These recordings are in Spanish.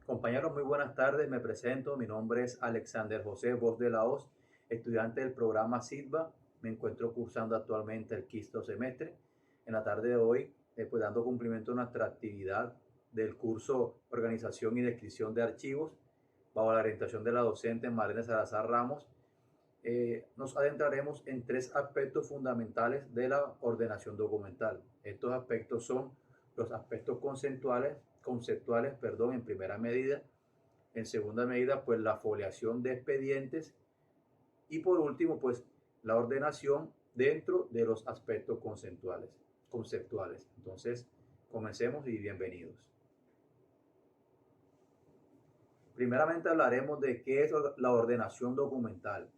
Compañeros, muy buenas tardes. Me presento. Mi nombre es Alexander José Voz de la Hoz, estudiante del programa SIDBA. Me encuentro cursando actualmente el quinto semestre. En la tarde de hoy, pues dando cumplimiento a nuestra actividad del curso Organización y Descripción de Archivos, bajo la orientación de la docente Marlene Salazar Ramos, nos adentraremos en tres aspectos fundamentales de la ordenación documental. Estos aspectos son los aspectos conceptuales, en primera medida. En segunda medida, pues la foliación de expedientes. Y por último, pues la ordenación dentro de los aspectos conceptuales. Entonces, comencemos y bienvenidos. Primeramente hablaremos de qué es la ordenación documental.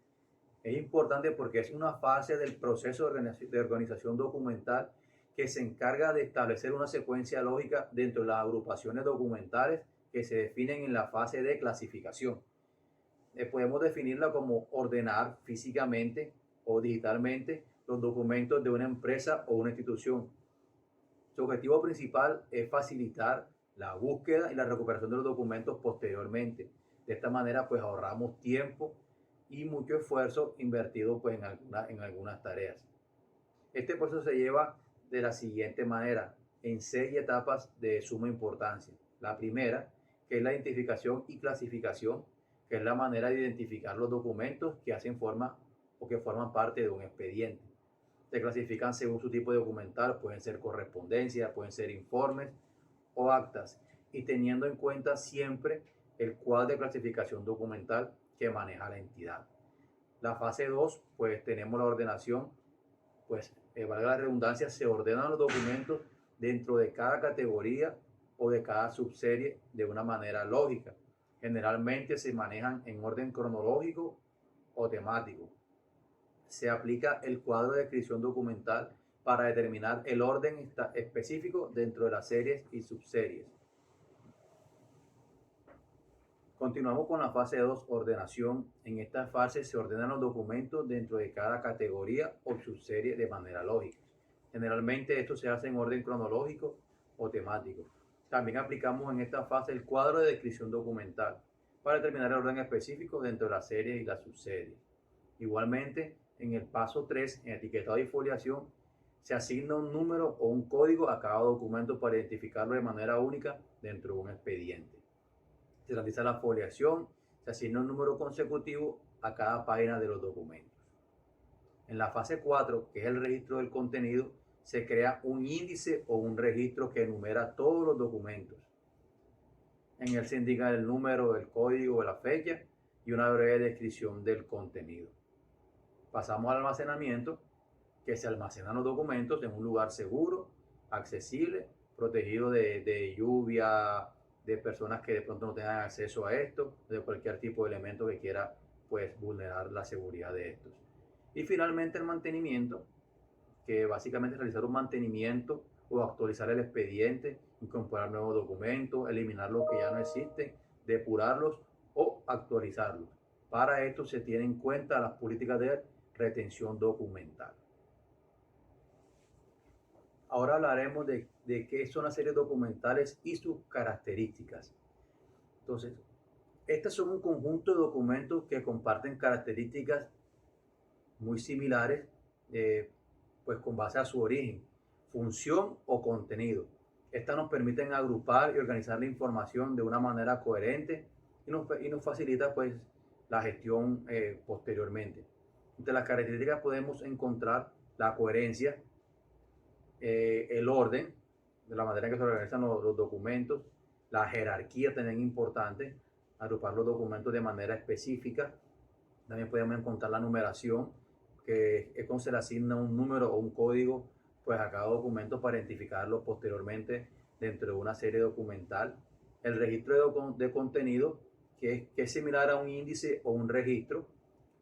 Es importante porque es una fase del proceso de organización documental que se encarga de establecer una secuencia lógica dentro de las agrupaciones documentales que se definen en la fase de clasificación. Podemos definirla como ordenar físicamente o digitalmente los documentos de una empresa o una institución. Su objetivo principal es facilitar la búsqueda y la recuperación de los documentos posteriormente. De esta manera, pues ahorramos tiempo y mucho esfuerzo invertido pues, en algunas tareas. Este proceso se lleva de la siguiente manera, en 6 etapas de suma importancia. La primera, que es la identificación y clasificación, que es la manera de identificar los documentos que hacen forma o que forman parte de un expediente. Se clasifican según su tipo de documental, pueden ser correspondencia, pueden ser informes o actas, y teniendo en cuenta siempre el cuadro de clasificación documental que maneja la entidad. La fase 2, pues tenemos la ordenación, pues valga la redundancia, se ordenan los documentos dentro de cada categoría o de cada subserie de una manera lógica. Generalmente se manejan en orden cronológico o temático. Se aplica el cuadro de descripción documental para determinar el orden específico dentro de las series y subseries. Continuamos con la fase 2, ordenación. En esta fase se ordenan los documentos dentro de cada categoría o subserie de manera lógica. Generalmente esto se hace en orden cronológico o temático. También aplicamos en esta fase el cuadro de descripción documental para determinar el orden específico dentro de las series y las subseries. Igualmente, en el paso 3, en etiquetado y foliación, se asigna un número o un código a cada documento para identificarlo de manera única dentro de un expediente. Se realiza la foliación, se asigna un número consecutivo a cada página de los documentos. En la fase 4, que es el registro del contenido, se crea un índice o un registro que enumera todos los documentos. En él se indica el número, el código, la fecha y una breve descripción del contenido. Pasamos al almacenamiento, que se almacenan los documentos en un lugar seguro, accesible, protegido de lluvia, de personas que de pronto no tengan acceso a esto, de cualquier tipo de elemento que quiera pues vulnerar la seguridad de estos. Y finalmente el mantenimiento, que básicamente es realizar un mantenimiento o actualizar el expediente, incorporar nuevos documentos, eliminar los que ya no existen, depurarlos o actualizarlos. Para esto se tienen en cuenta las políticas de retención documental. Ahora hablaremos de qué son las series documentales y sus características. Entonces, estas son un conjunto de documentos que comparten características muy similares, pues con base a su origen, función o contenido. Estas nos permiten agrupar y organizar la información de una manera coherente y nos facilita pues la gestión posteriormente. Entre las características podemos encontrar la coherencia, el orden, de la manera en que se organizan los documentos, la jerarquía también importante, agrupar los documentos de manera específica. También podemos encontrar la numeración, que es cuando se le asigna un número o un código pues a cada documento para identificarlo posteriormente dentro de una serie documental. El registro de contenido, que es similar a un índice o un registro,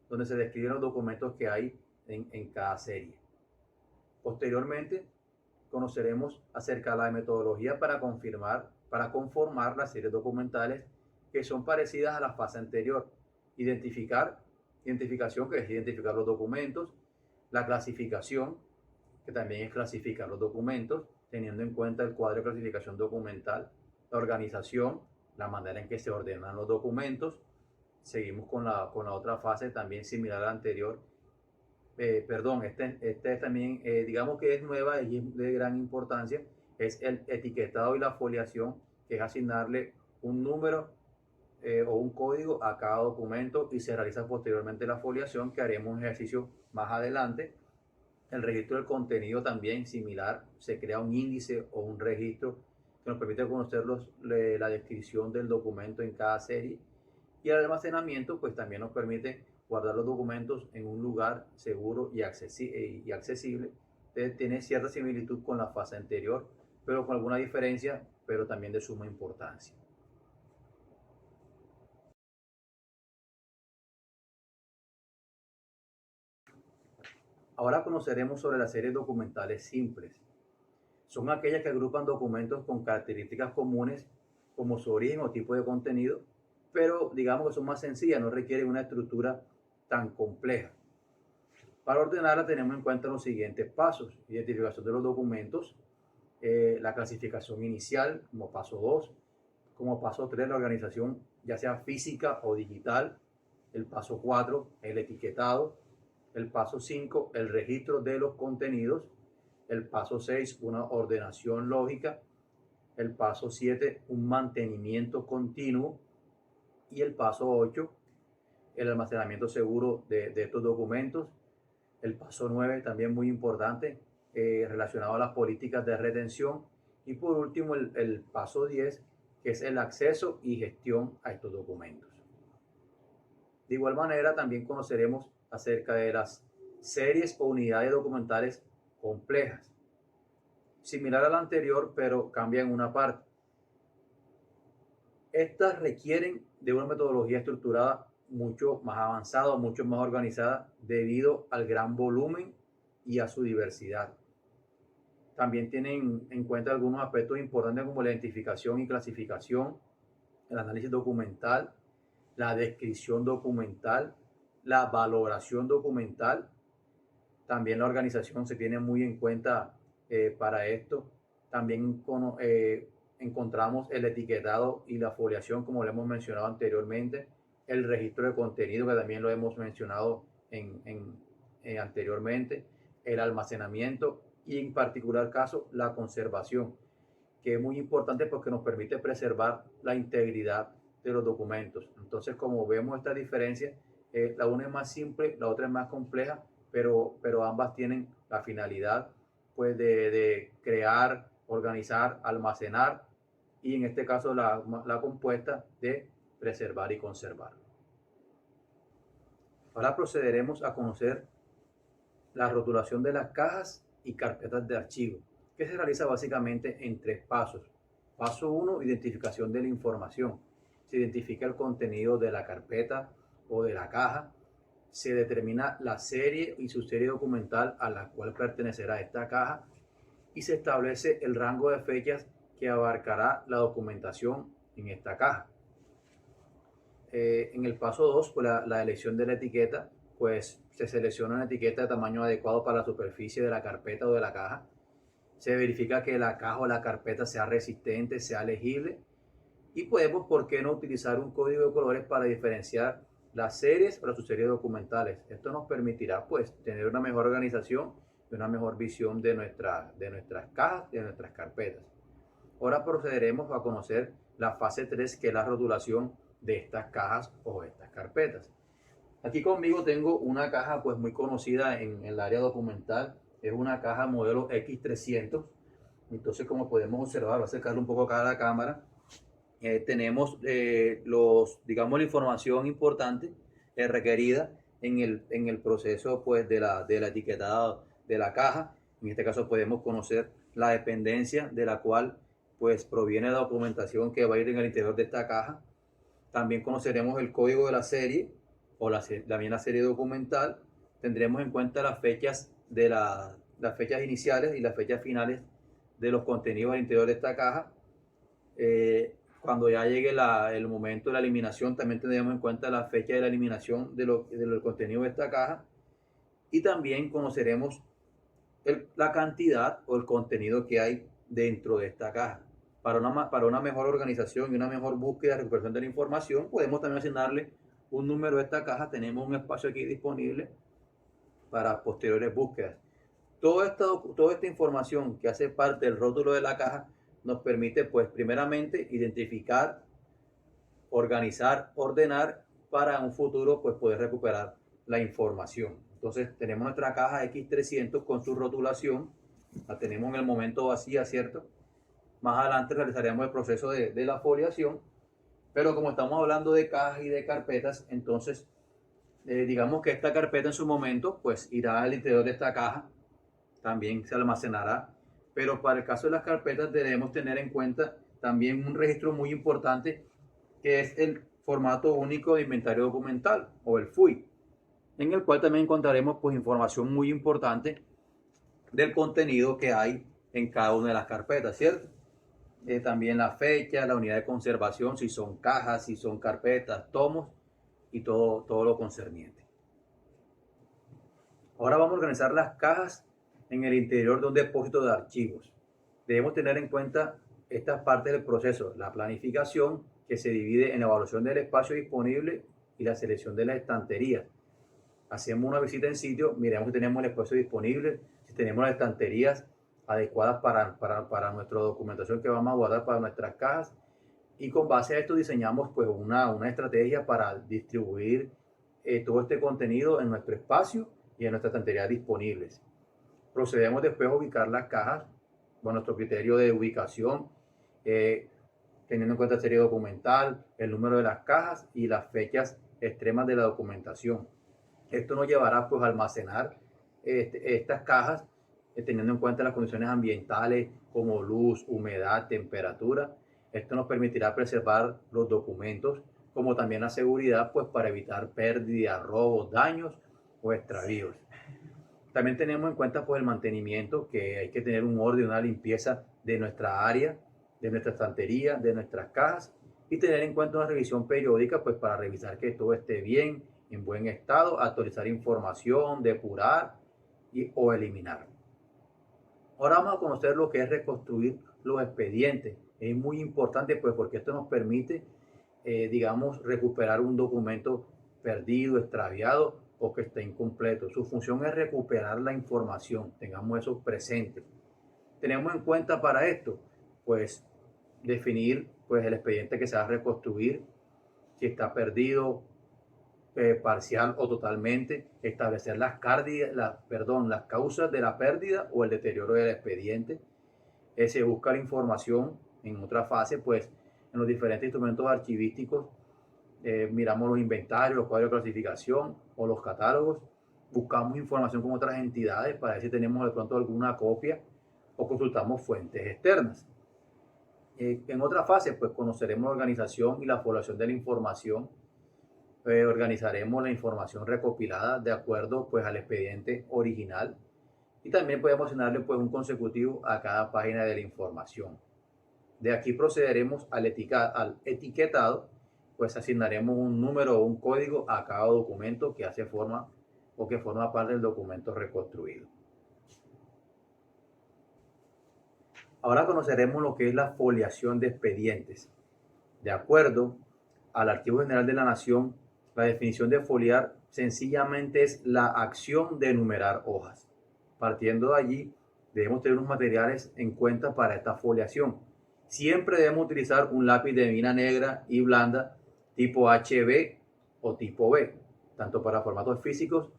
donde se describen los documentos que hay en cada serie. Posteriormente, conoceremos acerca de la metodología para conformar las series documentales que son parecidas a la fase anterior. Identificación, que es identificar los documentos, la clasificación, que también es clasificar los documentos, teniendo en cuenta el cuadro de clasificación documental, la organización, la manera en que se ordenan los documentos. Seguimos con la otra fase también similar a la anterior. Perdón, este es también, digamos que es nueva y es de gran importancia, es el etiquetado y la foliación, que es asignarle un número o un código a cada documento y se realiza posteriormente la foliación, que haremos un ejercicio más adelante. El registro del contenido también similar, se crea un índice o un registro que nos permite conocer la descripción del documento en cada serie, y el almacenamiento pues también nos permite guardar los documentos en un lugar seguro y accesible. Tiene cierta similitud con la fase anterior, pero con alguna diferencia, pero también de suma importancia. Ahora conoceremos sobre las series documentales simples. Son aquellas que agrupan documentos con características comunes como su origen o tipo de contenido, pero digamos que son más sencillas, no requieren una estructura tan compleja. Para ordenarla tenemos en cuenta los siguientes pasos: identificación de los documentos, la clasificación inicial como paso 2, como paso 3 la organización ya sea física o digital, el paso 4 el etiquetado, el paso 5 el registro de los contenidos, el paso 6 una ordenación lógica, el paso 7 un mantenimiento continuo y el paso 8 el almacenamiento seguro de estos documentos. El paso 9 también muy importante, relacionado a las políticas de retención. Y por último el paso 10, que es el acceso y gestión a estos documentos. De igual manera también conoceremos acerca de las series o unidades documentales complejas. Similar a la anterior, pero cambia en una parte. Estas requieren de una metodología estructurada mucho más avanzada, mucho más organizada, debido al gran volumen y a su diversidad. También tienen en cuenta algunos aspectos importantes como la identificación y clasificación, el análisis documental, la descripción documental, la valoración documental. También la organización se tiene muy en cuenta para esto. También encontramos el etiquetado y la foliación, como lo hemos mencionado anteriormente, el registro de contenido, que también lo hemos mencionado anteriormente, el almacenamiento y en particular caso la conservación, que es muy importante porque nos permite preservar la integridad de los documentos. Entonces, como vemos esta diferencia, la una es más simple, la otra es más compleja, pero ambas tienen la finalidad pues de crear, organizar, almacenar y en este caso la compuesta de preservar y conservar. Ahora procederemos a conocer la rotulación de las cajas y carpetas de archivo, que se realiza básicamente en 3 pasos. Paso 1, identificación de la información. Se identifica el contenido de la carpeta o de la caja, se determina la serie y su serie documental a la cual pertenecerá esta caja y se establece el rango de fechas que abarcará la documentación en esta caja. En el paso 2, pues la elección de la etiqueta, pues se selecciona una etiqueta de tamaño adecuado para la superficie de la carpeta o de la caja. Se verifica que la caja o la carpeta sea resistente, sea legible, y podemos, ¿por qué no?, utilizar un código de colores para diferenciar las series o las subseries documentales. Esto nos permitirá pues tener una mejor organización y una mejor visión de nuestras cajas, de nuestras carpetas. Ahora procederemos a conocer la fase 3, que es la rotulación de estas cajas o estas carpetas. Aquí conmigo tengo una caja pues muy conocida en el área documental. Es una caja modelo X300. Entonces, como podemos observar, voy a acercarlo un poco acá a la cámara. Tenemos digamos, la información importante requerida en el proceso pues de la etiquetada de la caja. En este caso podemos conocer la dependencia de la cual pues proviene la documentación que va a ir en el interior de esta caja. También conoceremos el código de la serie o también la serie documental. Tendremos en cuenta las fechas las fechas iniciales y las fechas finales de los contenidos al interior de esta caja. Cuando ya llegue el momento de la eliminación, también tendremos en cuenta la fecha de la eliminación del contenido de esta caja. Y también conoceremos la cantidad o el contenido que hay dentro de esta caja. para una mejor organización y una mejor búsqueda y recuperación de la información, podemos también asignarle un número a esta caja. Tenemos un espacio aquí disponible para posteriores búsquedas. Toda esta información que hace parte del rótulo de la caja nos permite, pues, primeramente identificar, organizar, ordenar para en un futuro, pues, poder recuperar la información. Entonces, tenemos nuestra caja X300 con su rotulación. La tenemos en el momento vacía, ¿cierto? Más adelante realizaremos el proceso de la foliación, pero como estamos hablando de cajas y de carpetas, entonces digamos que esta carpeta en su momento pues irá al interior de esta caja, también se almacenará, pero para el caso de las carpetas debemos tener en cuenta también un registro muy importante que es el formato único de inventario documental o el FUI, en el cual también encontraremos pues información muy importante del contenido que hay en cada una de las carpetas, ¿cierto? También la fecha, la unidad de conservación, si son cajas, si son carpetas, tomos y todo lo concerniente. Ahora vamos a organizar las cajas en el interior de un depósito de archivos. Debemos tener en cuenta estas partes del proceso: la planificación, que se divide en la evaluación del espacio disponible y la selección de las estanterías. Hacemos una visita en sitio, miremos si tenemos el espacio disponible, si tenemos las estanterías adecuadas para nuestra documentación que vamos a guardar para nuestras cajas, y con base a esto diseñamos pues una estrategia para distribuir todo este contenido en nuestro espacio y en nuestras estanterías disponibles. Procedemos después a ubicar las cajas con nuestro criterio de ubicación, teniendo en cuenta la serie documental, el número de las cajas y las fechas extremas de la documentación. Esto nos llevará pues a almacenar estas cajas teniendo en cuenta las condiciones ambientales como luz, humedad, temperatura. Esto nos permitirá preservar los documentos, como también la seguridad, pues para evitar pérdidas, robos, daños o extravíos. También tenemos en cuenta pues el mantenimiento, que hay que tener un orden, una limpieza de nuestra área, de nuestra estantería, de nuestras cajas, y tener en cuenta una revisión periódica pues para revisar que todo esté bien, en buen estado, actualizar información, depurar o eliminar. Ahora vamos a conocer lo que es reconstruir los expedientes. Es muy importante pues porque esto nos permite, digamos, recuperar un documento perdido, extraviado o que esté incompleto. Su función es recuperar la información, tengamos eso presente. Tenemos en cuenta para esto, pues, definir pues el expediente que se va a reconstruir, si está perdido, parcial o totalmente, establecer las causas de la pérdida o el deterioro del expediente. Se busca la información en otra fase, pues en los diferentes instrumentos archivísticos, miramos los inventarios, los cuadros de clasificación o los catálogos, buscamos información con otras entidades para ver si tenemos de pronto alguna copia o consultamos fuentes externas. En otra fase, pues conoceremos la organización y la población de la información. Organizaremos la información recopilada de acuerdo pues al expediente original, y también podemos asignarle pues un consecutivo a cada página de la información. De aquí procederemos al etiquetado, pues asignaremos un número o un código a cada documento que hace forma o que forma parte del documento reconstruido. Ahora conoceremos lo que es la foliación de expedientes. De acuerdo al Archivo General de la Nación, la definición de foliar sencillamente es la acción de enumerar hojas. Partiendo de allí, debemos tener unos materiales en cuenta para esta foliación. Siempre debemos utilizar un lápiz de mina negra y blanda tipo HB o tipo B, tanto para formatos físicos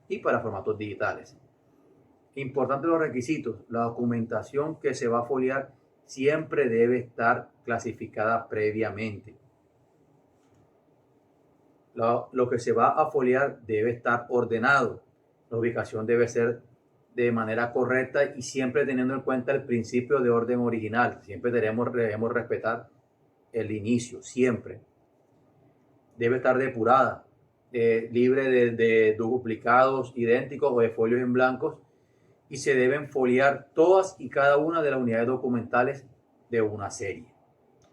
y para formatos digitales. Importante los requisitos: la documentación que se va a foliar siempre debe estar clasificada previamente. Lo que se va a foliar debe estar ordenado. La ubicación debe ser de manera correcta y siempre teniendo en cuenta el principio de orden original. Siempre debemos respetar el inicio, siempre. Debe estar depurada, libre de duplicados idénticos o de folios en blancos, y se deben foliar todas y cada una de las unidades documentales de una serie.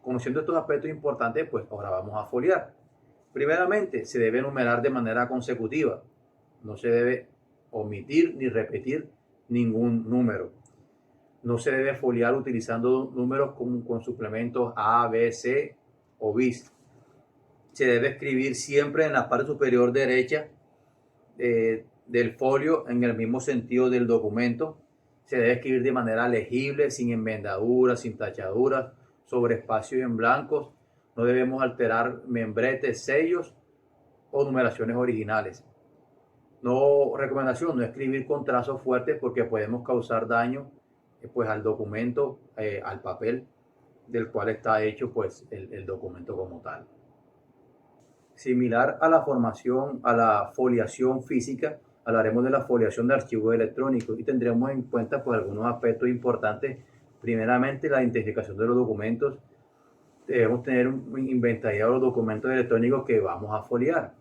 Conociendo estos aspectos importantes, pues ahora vamos a foliar. Primeramente, se debe enumerar de manera consecutiva. No se debe omitir ni repetir ningún número. No se debe foliar utilizando números con suplementos A, B, C o bis. Se debe escribir siempre en la parte superior derecha del folio en el mismo sentido del documento. Se debe escribir de manera legible, sin enmendaduras, sin tachaduras, sobre espacios en blancos. No debemos alterar membretes, sellos o numeraciones originales. No, recomendación, no escribir con trazos fuertes porque podemos causar daño pues al documento, al papel del cual está hecho pues el documento como tal. Similar a la formación, a la foliación física, hablaremos de la foliación de archivos electrónicos y tendremos en cuenta pues algunos aspectos importantes. Primeramente, la identificación de los documentos. Debemos tener inventariado los documentos electrónicos que vamos a foliar.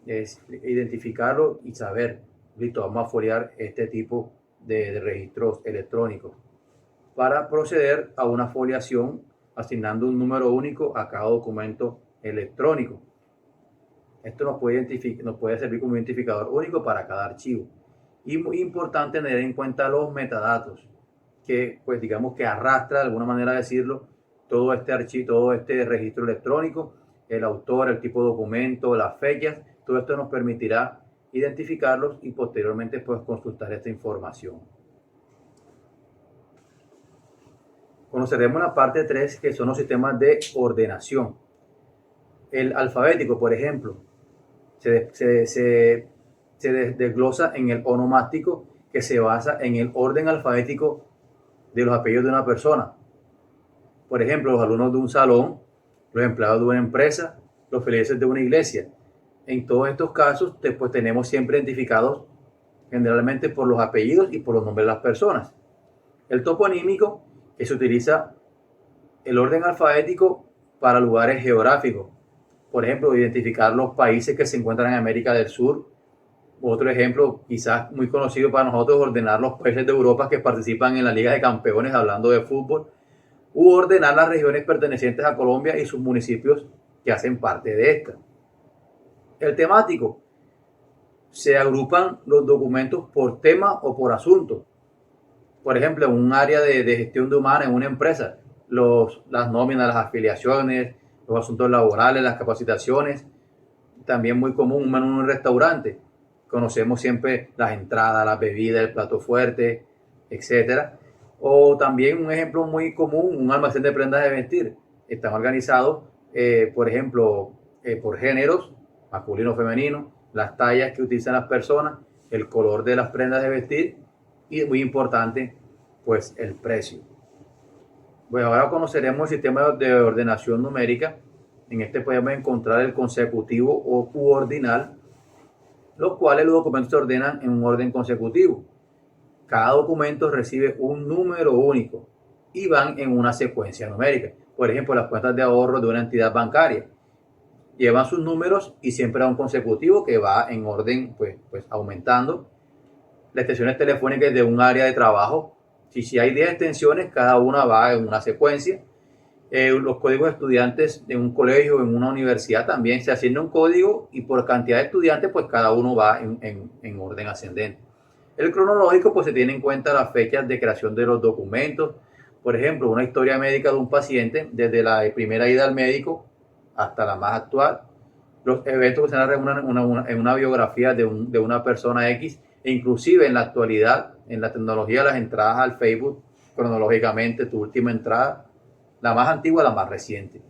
Es identificarlo y saber, listo, vamos a foliar este tipo de registros electrónicos para proceder a una foliación asignando un número único a cada documento electrónico. Esto nos puede servir como identificador único para cada archivo. Y muy importante tener en cuenta los metadatos, que pues digamos que arrastra, de alguna manera decirlo, todo este archivo, todo este registro electrónico, el autor, el tipo de documento, las fechas. Todo esto nos permitirá identificarlos y posteriormente pues consultar esta información. Conoceremos la parte 3, que son los sistemas de ordenación. El alfabético, por ejemplo, se desglosa en el onomástico, que se basa en el orden alfabético de los apellidos de una persona. Por ejemplo, los alumnos de un salón, los empleados de una empresa, los feligreses de una iglesia. En todos estos casos, pues tenemos siempre identificados generalmente por los apellidos y por los nombres de las personas. El toponímico, que se utiliza el orden alfabético para lugares geográficos. Por ejemplo, identificar los países que se encuentran en América del Sur. Otro ejemplo, quizás muy conocido para nosotros, ordenar los países de Europa que participan en la Liga de Campeones, hablando de fútbol, u ordenar las regiones pertenecientes a Colombia y sus municipios que hacen parte de esta. El temático, se agrupan los documentos por tema o por asunto. Por ejemplo, en un área de gestión de humanos en una empresa, las nóminas, las afiliaciones, los asuntos laborales, las capacitaciones. También muy común un menú en un restaurante. Conocemos siempre las entradas, las bebidas, el plato fuerte, etcétera. O también un ejemplo muy común, un almacén de prendas de vestir. Están organizados, por ejemplo, por géneros, masculino, femenino, las tallas que utilizan las personas, el color de las prendas de vestir y, muy importante, pues el precio. Bueno, ahora conoceremos el sistema de ordenación numérica. En este podemos encontrar el consecutivo o ordinal, los cuales los documentos se ordenan en un orden consecutivo. Cada documento recibe un número único y van en una secuencia numérica. Por ejemplo, las cuentas de ahorro de una entidad bancaria llevan sus números y siempre a un consecutivo que va en orden pues aumentando. Las extensiones telefónicas de un área de trabajo, si hay 10 extensiones, cada una va en una secuencia. Los códigos de estudiantes de un colegio, en una universidad, también se asigna un código y por cantidad de estudiantes, pues cada uno va en orden ascendente. El cronológico, pues se tiene en cuenta las fechas de creación de los documentos. Por ejemplo, una historia médica de un paciente, desde la primera ida al médico hasta la más actual. Los eventos que se narran en una biografía de una persona X, e inclusive en la actualidad, en la tecnología, las entradas al Facebook, cronológicamente, tu última entrada, la más antigua, la más reciente.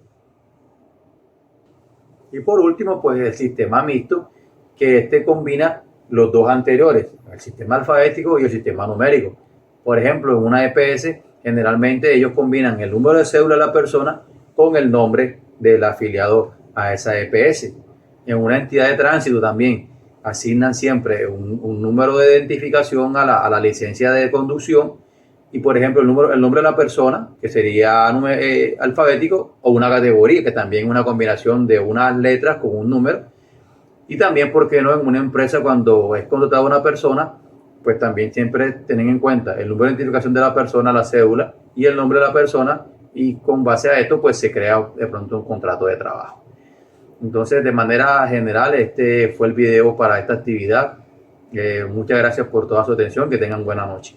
Y por último, pues el sistema mixto, que combina los dos anteriores, el sistema alfabético y el sistema numérico. Por ejemplo, en una EPS, generalmente ellos combinan el número de cédula de la persona con el nombre del afiliado a esa EPS. En una entidad de tránsito también asignan siempre un número de identificación a la licencia de conducción y, por ejemplo, el nombre de la persona, que sería alfabético, o una categoría, que también es una combinación de unas letras con un número. Y también, ¿por qué no? En una empresa, cuando es contratada una persona, pues también siempre tienen en cuenta el número de identificación de la persona, la cédula y el nombre de la persona, y con base a esto pues se crea de pronto un contrato de trabajo. Entonces, de manera general, este fue el video para esta actividad. Muchas gracias por toda su atención, que tengan buena noche.